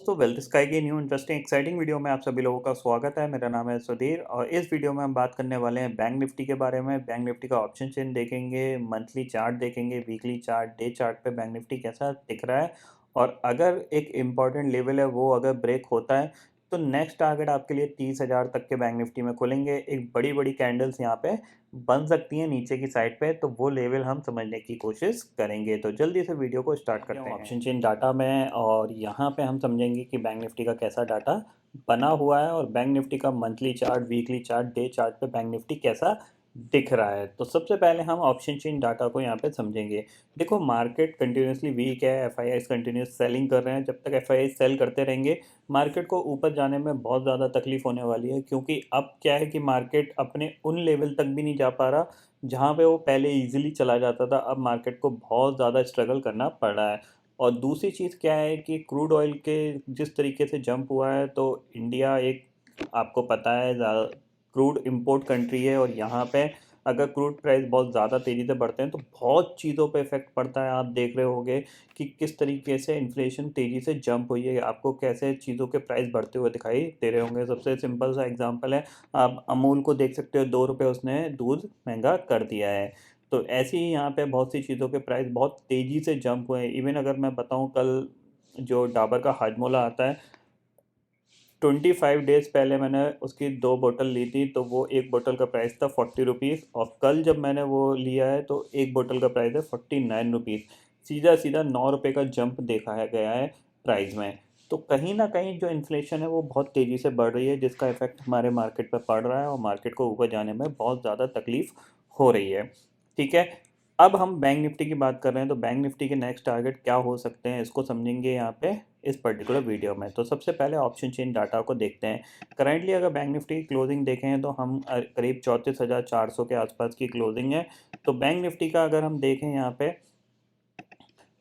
दोस्तों, wealth sky की new interesting exciting video में आप सभी लोगों का स्वागत है। मेरा नाम है सुधीर और इस वीडियो में हम बात करने वाले हैं बैंक निफ्टी के बारे में। बैंक निफ्टी का ऑप्शन चेन देखेंगे, मंथली चार्ट देखेंगे, वीकली चार्ट, डे चार्ट पे बैंक निफ्टी कैसा दिख रहा है और अगर एक इम्पॉर्टेंट लेवल है वो अगर ब्रेक होता है तो नेक्स्ट टारगेट आपके लिए 30,000 तक के बैंक निफ्टी में खुलेंगे। एक बड़ी बड़ी कैंडल्स यहाँ पे बन सकती हैं नीचे की साइड पे, तो वो लेवल हम समझने की कोशिश करेंगे। तो जल्दी से वीडियो को स्टार्ट करते हैं ऑप्शन चेन डाटा में और यहाँ पे हम समझेंगे कि बैंक निफ्टी का कैसा डाटा बना हुआ है और बैंक निफ्टी का monthly chart, weekly chart, day chart पे बैंक निफ्टी कैसा दिख रहा है। तो सबसे पहले हम ऑप्शन चेन डाटा को यहाँ पे समझेंगे। देखो, मार्केट कंटिन्यूसली वीक है, एफआईआईज कंटिन्यूस सेलिंग कर रहे हैं। जब तक एफआईआईज सेल करते रहेंगे मार्केट को ऊपर जाने में बहुत ज़्यादा तकलीफ होने वाली है, क्योंकि अब क्या है कि मार्केट अपने उन लेवल तक भी नहीं जा पा रहा जहाँ पे वो पहले इजीली चला जाता था। अब मार्केट को बहुत ज़्यादा स्ट्रगल करना पड़ रहा है। और दूसरी चीज़ क्या है कि क्रूड ऑयल के जिस तरीके से जंप हुआ है, तो इंडिया एक, आपको पता है, क्रूड इंपोर्ट कंट्री है और यहाँ पे अगर क्रूड प्राइस बहुत ज़्यादा तेज़ी से बढ़ते हैं तो बहुत चीज़ों पे इफेक्ट पड़ता है। आप देख रहे होंगे कि किस तरीके से इन्फ्लेशन तेज़ी से जंप हुई है, आपको कैसे चीज़ों के प्राइस बढ़ते हुए दिखाई दे रहे होंगे। सबसे सिंपल सा एग्जांपल है, आप अमूल को देख सकते हो, 2 रुपये उसने दूध महंगा कर दिया है। तो ऐसे ही यहाँ पे बहुत सी चीज़ों के प्राइस बहुत तेज़ी से जंप हुए हैं। इवन अगर मैं बताऊँ, कल जो डाबर का हाजमोला आता है, 25 डेज़ पहले मैंने उसकी 2 बोतल ली थी, तो वो एक बोतल का प्राइस था 40 रुपीज़ और कल जब मैंने वो लिया है तो एक बोतल का प्राइस है 49 रुपीज़। सीधा सीधा 9 रुपये का जंप देखा है गया है प्राइस में। तो कहीं ना कहीं जो इन्फ्लेशन है वो बहुत तेज़ी से बढ़ रही है, जिसका इफेक्ट हमारे मार्केट पर पड़ रहा है और मार्केट को ऊपर जाने में बहुत ज़्यादा तकलीफ हो रही है। ठीक है, अब हम बैंक निफ्टी की बात कर रहे हैं, तो बैंक निफ्टी के नेक्स्ट टारगेट क्या हो सकते हैं इसको समझेंगे यहाँ पे इस पर्टिकुलर वीडियो में। तो सबसे पहले ऑप्शन चेन डाटा को देखते हैं। करंटली अगर बैंक निफ्टी की क्लोजिंग देखें तो हम करीब 34,400 के आसपास की क्लोजिंग है। तो बैंक निफ्टी का अगर हम देखें यहाँ पे,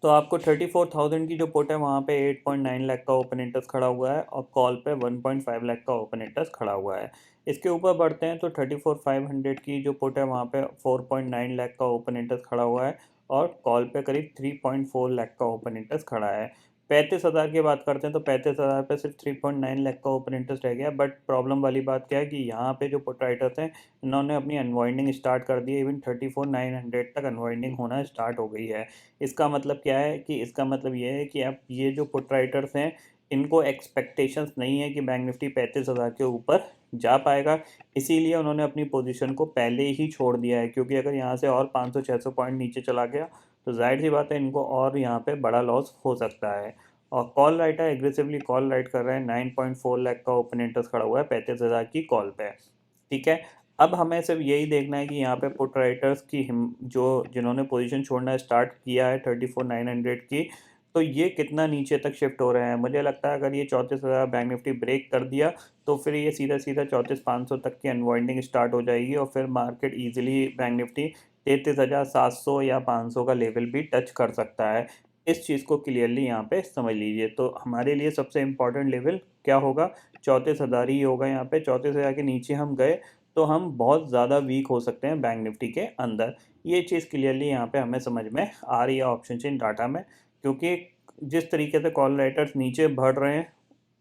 तो आपको 34,000 की जो पुट है वहाँ पे 8.9 लाख का ओपन इंटरेस्ट खड़ा हुआ है और कॉल पे 1.5 लाख का ओपन इंटरेस्ट खड़ा हुआ है। इसके ऊपर बढ़ते हैं तो 34,500 की जो पुट है वहाँ पे 4.9 लाख का ओपन इंटरेस्ट खड़ा हुआ है और कॉल पे करीब 3.4 लाख का ओपन इंटरेस्ट खड़ा है। 35,000 की बात करते हैं तो 35,000 पे सिर्फ 3.9 लाख का ओपन इंटरेस्ट रह गया। बट प्रॉब्लम वाली बात क्या है कि यहाँ पे जो पुट राइटर्स हैं, इन्होंने अपनी अनवाइंडिंग स्टार्ट कर दी है। इवन 34,900 तक अनवाइंडिंग होना स्टार्ट हो गई है। इसका मतलब क्या है कि इसका मतलब ये है कि अब ये जो पुट राइटर्स हैं, इनको एक्सपेक्टेशंस नहीं है कि बैंक निफ्टी 35,000 के ऊपर जा पाएगा। इसीलिए उन्होंने अपनी पोजीशन को पहले ही छोड़ दिया है, क्योंकि अगर यहाँ से और 500-600 पॉइंट नीचे चला गया तो जाहिर सी बात है इनको और यहाँ पे बड़ा लॉस हो सकता है। और call writer aggressively call right कर रहे हैं। 9.4 लाख का ओपन इंटरेस्ट खड़ा हुआ है 35,000 की कॉल पे। ठीक है, अब हमें सिर्फ यही देखना है कि यहाँ पे पुट राइटर्स की जो जिन्होंने पोजीशन छोड़ना स्टार्ट किया है 34,900 की, तो ये कितना नीचे तक शिफ्ट हो रहे हैं। मुझे लगता है अगर ये 34,000 बैंक निफ्टी ब्रेक कर दिया तो फिर ये सीधा सीधा 34,500 तक की अनवाइंडिंग स्टार्ट हो जाएगी और फिर मार्केट ईजिली बैंक निफ्टी 33,700 या 500 का लेवल भी टच कर सकता है। इस चीज़ को क्लियरली यहाँ पे समझ लीजिए। तो हमारे लिए सबसे इम्पोर्टेंट लेवल क्या होगा, 34,000 ही होगा। यहाँ पे 34,000 के नीचे हम गए तो हम बहुत ज़्यादा वीक हो सकते हैं बैंक निफ्टी के अंदर। ये चीज़ क्लियरली यहाँ पे हमें समझ में आ रही है ऑप्शन चेन डाटा में, क्योंकि जिस तरीके से कॉल राइटर्स नीचे बढ़ रहे हैं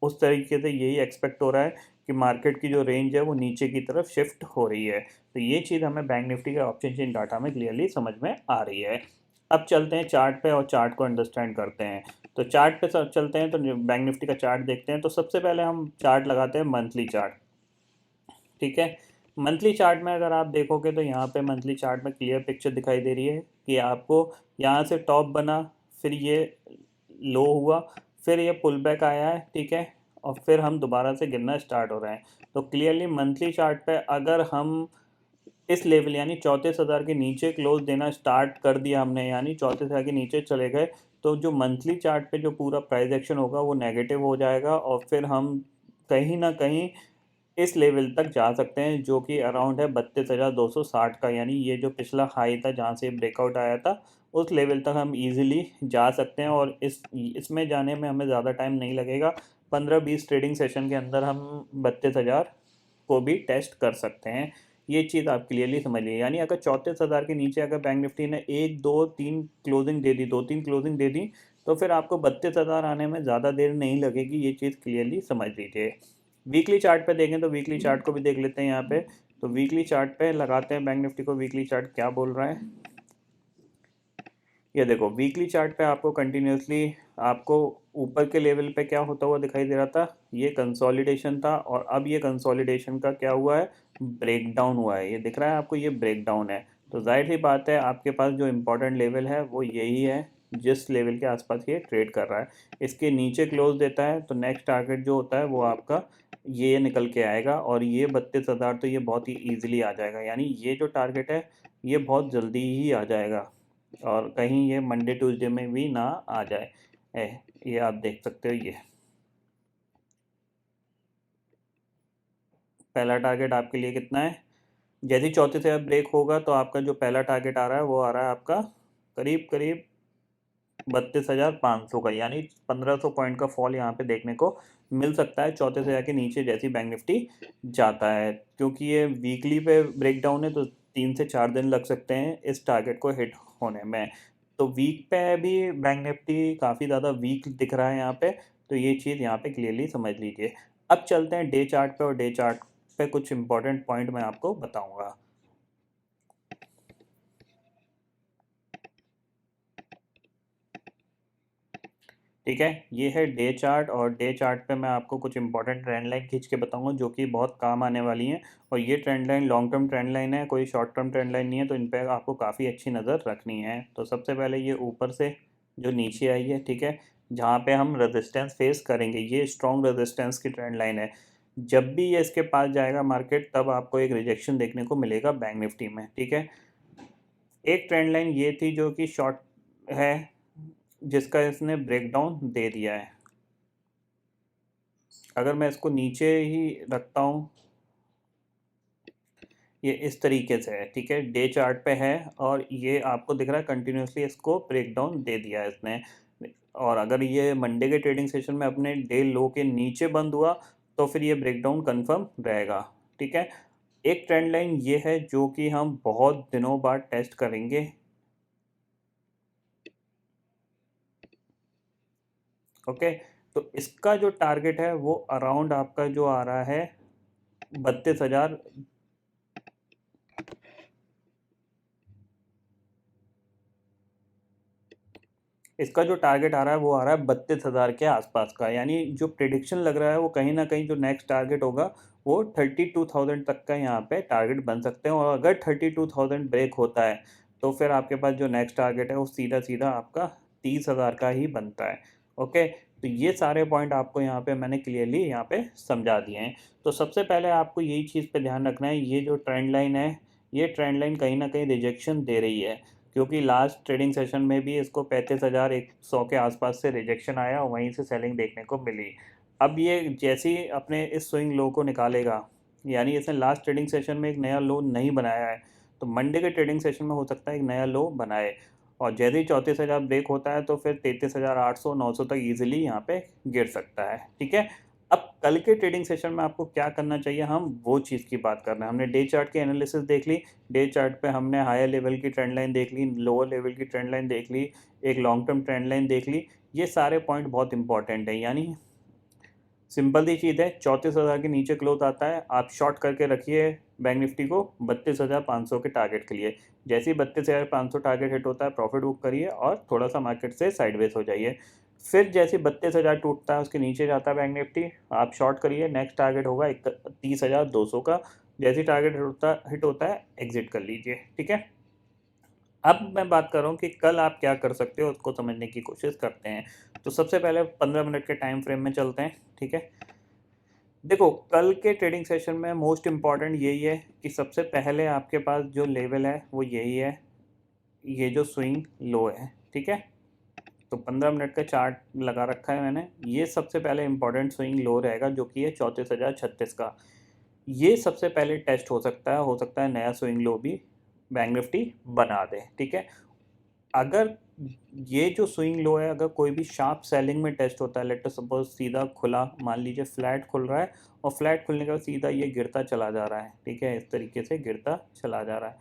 उस तरीके से यही एक्सपेक्ट हो रहा है कि मार्केट की जो रेंज है वो नीचे की तरफ शिफ्ट हो रही है। तो ये चीज़ हमें बैंक निफ्टी के ऑप्शन चेन डाटा में क्लियरली समझ में आ रही है। अब चलते हैं चार्ट पे और चार्ट को अंडरस्टैंड करते हैं। तो चार्ट पे चलते हैं, तो बैंक निफ्टी का चार्ट देखते हैं। तो सबसे पहले हम चार्ट लगाते हैं मंथली चार्ट। ठीक है, मंथली चार्ट में अगर आप देखोगे तो यहाँ पे मंथली चार्ट में क्लियर पिक्चर दिखाई दे रही है कि आपको यहाँ से टॉप बना, फिर ये लो हुआ, फिर ये पुल बैक आया है। ठीक है, और फिर हम दोबारा से गिरना स्टार्ट हो रहे हैं। तो क्लियरली मंथली चार्ट पे अगर हम इस लेवल यानी 34,000 के नीचे क्लोज देना स्टार्ट कर दिया हमने, यानी 34,000 के नीचे चले गए, तो जो मंथली चार्ट पे जो पूरा प्राइस एक्शन होगा वो नेगेटिव हो जाएगा और फिर हम कहीं ना कहीं इस लेवल तक जा सकते हैं, जो कि अराउंड है 32,260 का। यानी ये जो पिछला हाई था जहाँ से ब्रेकआउट आया था, उस लेवल तक हम इजीली जा सकते हैं और इसमें जाने में हमें ज़्यादा टाइम नहीं लगेगा। 15-20 ट्रेडिंग सेशन के अंदर हम 32,000 को भी टेस्ट कर सकते हैं। ये चीज़ आप क्लियरली समझ लीजिए। यानी अगर 34,000 के नीचे अगर बैंक निफ्टी ने 1 2 3 क्लोजिंग दे दी, 2-3 क्लोजिंग दे दी, तो फिर आपको 32,000 आने में ज़्यादा देर नहीं लगेगी, ये चीज़ क्लियरली समझ लीजिए। वीकली चार्ट पे देखें तो वीकली चार्ट को भी देख लेते हैं यहाँ पे। तो वीकली चार्ट पे लगाते हैं बैंक निफ्टी को, वीकली चार्ट क्या बोल रहा है। ये देखो वीकली चार्ट पे आपको कंटिन्यूसली आपको ऊपर के लेवल पे क्या होता हुआ दिखाई दे रहा था, ये कंसोलिडेशन था, और अब ये कंसोलिडेशन का क्या हुआ है, ब्रेकडाउन हुआ है। ये दिख रहा है आपको, ये ब्रेकडाउन है। तो जाहिर सी बात है आपके पास जो इम्पोर्टेंट लेवल है वो यही है, जिस लेवल के आसपास ये ट्रेड कर रहा है। इसके नीचे क्लोज देता है तो नेक्स्ट टारगेट जो होता है वो आपका ये निकल के आएगा, और ये 32,000 तो ये बहुत ही ईजिली आ जाएगा, यानी ये जो टारगेट है ये बहुत जल्दी ही आ जाएगा, और कहीं ये मंडे ट्यूसडे में भी ना आ जाए। ये आप देख सकते हो, ये पहला टारगेट आपके लिए कितना है। जैसे ही चौथे से अब ब्रेक होगा तो आपका जो पहला टारगेट आ रहा है वो आ रहा है आपका करीब करीब 32,500 का, यानी 1500 पॉइंट का फॉल यहाँ पे देखने को मिल सकता है चौथे से जाके नीचे जैसे बैंक निफ्टी जाता है। क्योंकि ये वीकली पे ब्रेकडाउन है तो 3 से 4 दिन लग सकते हैं इस टारगेट को हिट होने में। तो वीक पे भी बैंक निफ्टी काफ़ी ज़्यादा वीक दिख रहा है यहाँ पे, तो ये चीज़ यहाँ पे क्लियरली समझ लीजिए। अब चलते हैं डे चार्ट पे, और डे चार्ट पे कुछ इंपॉर्टेंट पॉइंट मैं आपको बताऊंगा। ठीक है, ये है डे चार्ट, और डे चार्ट पे मैं आपको कुछ इंपॉर्टेंट ट्रेंड लाइन खींच के बताऊंगा जो कि बहुत काम आने वाली हैं। और ये trend line long term trend line है, कोई शॉर्ट टर्म ट्रेंड लाइन नहीं है, तो इन पर आपको काफ़ी अच्छी नज़र रखनी है। तो सबसे पहले ये ऊपर से जो नीचे आई है, ठीक है, जहाँ पे हम रेजिस्टेंस फेस करेंगे, ये स्ट्रॉन्ग रेजिस्टेंस की ट्रेंड लाइन है। जब भी ये इसके पास जाएगा मार्केट, तब आपको एक रिजेक्शन देखने को मिलेगा बैंक निफ्टी में। ठीक है, एक ट्रेंड लाइन ये थी जो कि शॉर्ट है, जिसका इसने ब्रेकडाउन दे दिया है। अगर मैं इसको नीचे ही रखता हूँ, ये इस तरीके से है, ठीक है, डे चार्ट पे है, और ये आपको दिख रहा है कंटिन्यूसली इसको ब्रेकडाउन दे दिया है इसने। और अगर ये मंडे के ट्रेडिंग सेशन में अपने डे लो के नीचे बंद हुआ तो फिर ये ब्रेकडाउन कंफर्म रहेगा। ठीक है, एक ट्रेंड लाइन ये है जो कि हम बहुत दिनों बाद टेस्ट करेंगे। ओके, तो इसका जो टारगेट है वो अराउंड आपका जो आ रहा है 32,000। इसका जो टारगेट आ रहा है वो आ रहा है 32,000 के आसपास का, यानी जो प्रिडिक्शन लग रहा है वो कहीं ना कहीं जो नेक्स्ट टारगेट होगा वो 32,000 तक का यहाँ पे टारगेट बन सकते हैं। और अगर 32,000 ब्रेक होता है तो फिर आपके पास जो नेक्स्ट टारगेट है वो सीधा सीधा आपका 30,000 का ही बनता है। ओके, तो ये सारे पॉइंट आपको यहाँ पे मैंने क्लियरली यहाँ पे समझा दिए हैं। तो सबसे पहले आपको यही चीज़ पे ध्यान रखना है, ये जो ट्रेंड लाइन है, ये ट्रेंड लाइन कहीं ना कहीं रिजेक्शन दे रही है, क्योंकि लास्ट ट्रेडिंग सेशन में भी इसको 35,100 के आसपास से रिजेक्शन आया और वहीं से सेलिंग देखने को मिली। अब ये जैसे ही अपने इस स्विंग लो को निकालेगा, यानी इसने लास्ट ट्रेडिंग सेशन में एक नया लो नहीं बनाया है, तो मंडे के ट्रेडिंग सेशन में हो सकता है एक नया लो बनाए, और जैसे ही 34,000 ब्रेक होता है तो फिर 33,800 900 तक ईजिली यहाँ पे गिर सकता है। ठीक है, अब कल के ट्रेडिंग सेशन में आपको क्या करना चाहिए, हम वो चीज़ की बात कर रहे हैं। हमने डे चार्ट की एनालिसिस देख ली, डे चार्ट पे हमने हायर लेवल की ट्रेंड लाइन देख ली, लोअर लेवल की ट्रेंड लाइन देख ली, एक लॉन्ग टर्म ट्रेंड लाइन देख ली। ये सारे पॉइंट बहुत इंपॉर्टेंट है, यानी सिंपल सी चीज़ है, 34,000 के नीचे क्लोज आता है, आप शॉर्ट करके रखिए बैंक निफ्टी को 32,500 के टारगेट के लिए। जैसे ही 32,500 टारगेट हिट होता है, प्रॉफिट बुक करिए और थोड़ा सा मार्केट से साइडवेज हो जाइए। फिर जैसे 32,000 टूटता है, उसके नीचे जाता है बैंक निफ्टी, आप शॉर्ट करिए, नेक्स्ट टारगेट होगा 31,200 का। जैसे ही टारगेट हिट होता है, एग्जिट कर लीजिए। ठीक है, अब मैं बात कर रहा हूँ कि कल आप क्या कर सकते हो, उसको समझने की कोशिश करते हैं। तो सबसे पहले 15 मिनट के टाइम फ्रेम में चलते हैं। ठीक है, देखो कल के ट्रेडिंग सेशन में मोस्ट इम्पॉर्टेंट यही है कि सबसे पहले आपके पास जो लेवल है वो यही है, ये जो स्विंग लो है। ठीक है, तो 15 मिनट का चार्ट लगा रखा है मैंने, ये सबसे पहले इम्पॉर्टेंट स्विंग लो रहेगा जो कि है 34,036 का। ये सबसे पहले टेस्ट हो सकता है नया स्विंग लो भी बैंक निफ्टी बना दे। ठीक है, अगर ये जो स्विंग लो है, अगर कोई भी शार्प सेलिंग में टेस्ट होता है, लेट सपोज सीधा खुला, मान लीजिए फ्लैट खुल रहा है और फ्लैट खुलने के बाद सीधा ये गिरता चला जा रहा है, ठीक है, इस तरीके से गिरता चला जा रहा है,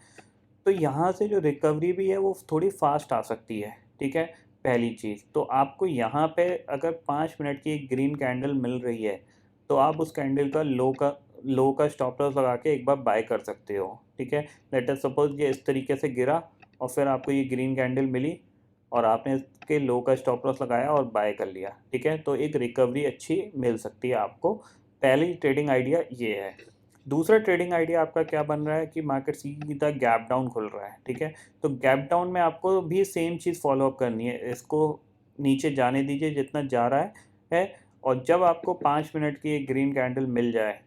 तो यहाँ से जो रिकवरी भी है वो थोड़ी फास्ट आ सकती है। ठीक है, पहली चीज़ तो आपको यहाँ पे अगर 5 मिनट की एक ग्रीन कैंडल मिल रही है तो आप उस कैंडल का लो का स्टॉप लॉस लगा के एक बार बाय कर सकते हो। ठीक है, लेट अस सपोज ये इस तरीके से गिरा और फिर आपको ये ग्रीन कैंडल मिली और आपने इसके लो का स्टॉप लॉस लगाया और बाय कर लिया। ठीक है, तो एक रिकवरी अच्छी मिल सकती है आपको। पहली ट्रेडिंग आइडिया ये है। दूसरा ट्रेडिंग आइडिया आपका क्या बन रहा है कि मार्केट सीधा गैप डाउन खुल रहा है। ठीक है, तो गैप डाउन में आपको भी सेम चीज़ फॉलो अप करनी है, इसको नीचे जाने दीजिए जितना जा रहा है और जब आपको 5 मिनट की एक ग्रीन कैंडल मिल जाए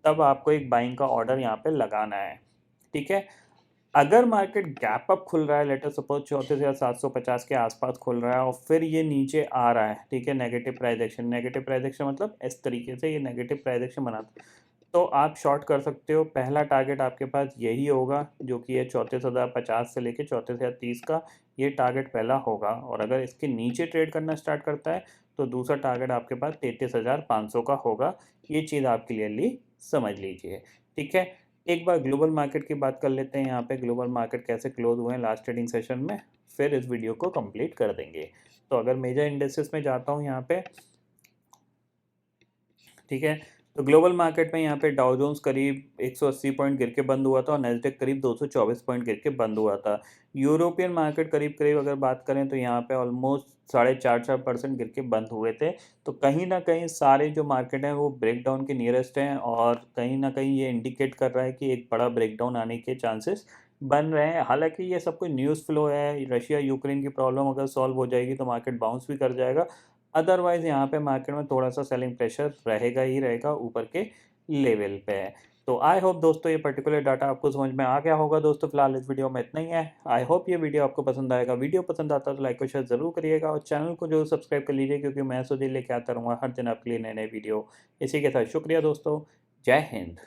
तब आपको एक बाइंग का ऑर्डर यहाँ पे लगाना है। ठीक है, अगर मार्केट गैप अप खुल रहा है, लेट अस सपोज 34,750 के आसपास खुल रहा है और फिर ये नीचे आ रहा है, ठीक है, negative price action, negative price action मतलब इस तरीके से ये नेगेटिव प्राइस एक्शन बनाता है, तो आप शॉर्ट कर सकते हो। पहला टारगेट आपके पास यही होगा जो कि है 34,050 से लेके 34,030 का, ये टारगेट पहला होगा। और अगर इसके नीचे ट्रेड करना स्टार्ट करता है तो दूसरा टारगेट आपके पास 33,500 का होगा। ये चीज़ आप क्लियरली समझ लीजिए। ठीक है, एक बार ग्लोबल मार्केट की बात कर लेते हैं। यहाँ पे ग्लोबल मार्केट कैसे क्लोज हुए हैं लास्ट ट्रेडिंग सेशन में, फिर इस वीडियो को कंप्लीट कर देंगे। तो अगर मेजर इंडेक्सेस में जाता हूँ यहाँ पे, ठीक है, तो ग्लोबल मार्केट में यहाँ पे डाउ जोन्स करीब 180 पॉइंट गिर के बंद हुआ था और नैस्डैक करीब 224 पॉइंट गिर के बंद हुआ था। यूरोपियन मार्केट करीब करीब अगर बात करें तो यहाँ पे ऑलमोस्ट 4.5% गिर के बंद हुए थे। तो कहीं ना कहीं सारे जो मार्केट हैं वो ब्रेकडाउन के नियरेस्ट हैं और कहीं ना कहीं ये इंडिकेट कर रहा है कि एक बड़ा ब्रेकडाउन आने के चांसेस बन रहे हैं। हालांकि ये सब कोई न्यूज़ फ्लो है, रशिया यूक्रेन की प्रॉब्लम अगर सॉल्व हो जाएगी तो मार्केट बाउंस भी कर जाएगा। अदरवाइज यहाँ पे मार्केट में थोड़ा सा सेलिंग प्रेशर रहेगा ही रहेगा ऊपर के लेवल पे है। तो आई होप दोस्तों ये पर्टिकुलर डाटा आपको समझ में आ गया होगा। दोस्तों फिलहाल इस वीडियो में इतना ही है। आई होप ये वीडियो आपको पसंद आएगा। वीडियो पसंद आता है तो लाइक और शेयर जरूर करिएगा और चैनल को जरूर सब्सक्राइब कर लीजिए क्योंकि मैं ऐसे लेके आता रहूँगा हर दिन आपके लिए नए नए वीडियो। इसी के साथ शुक्रिया दोस्तों, जय हिंद।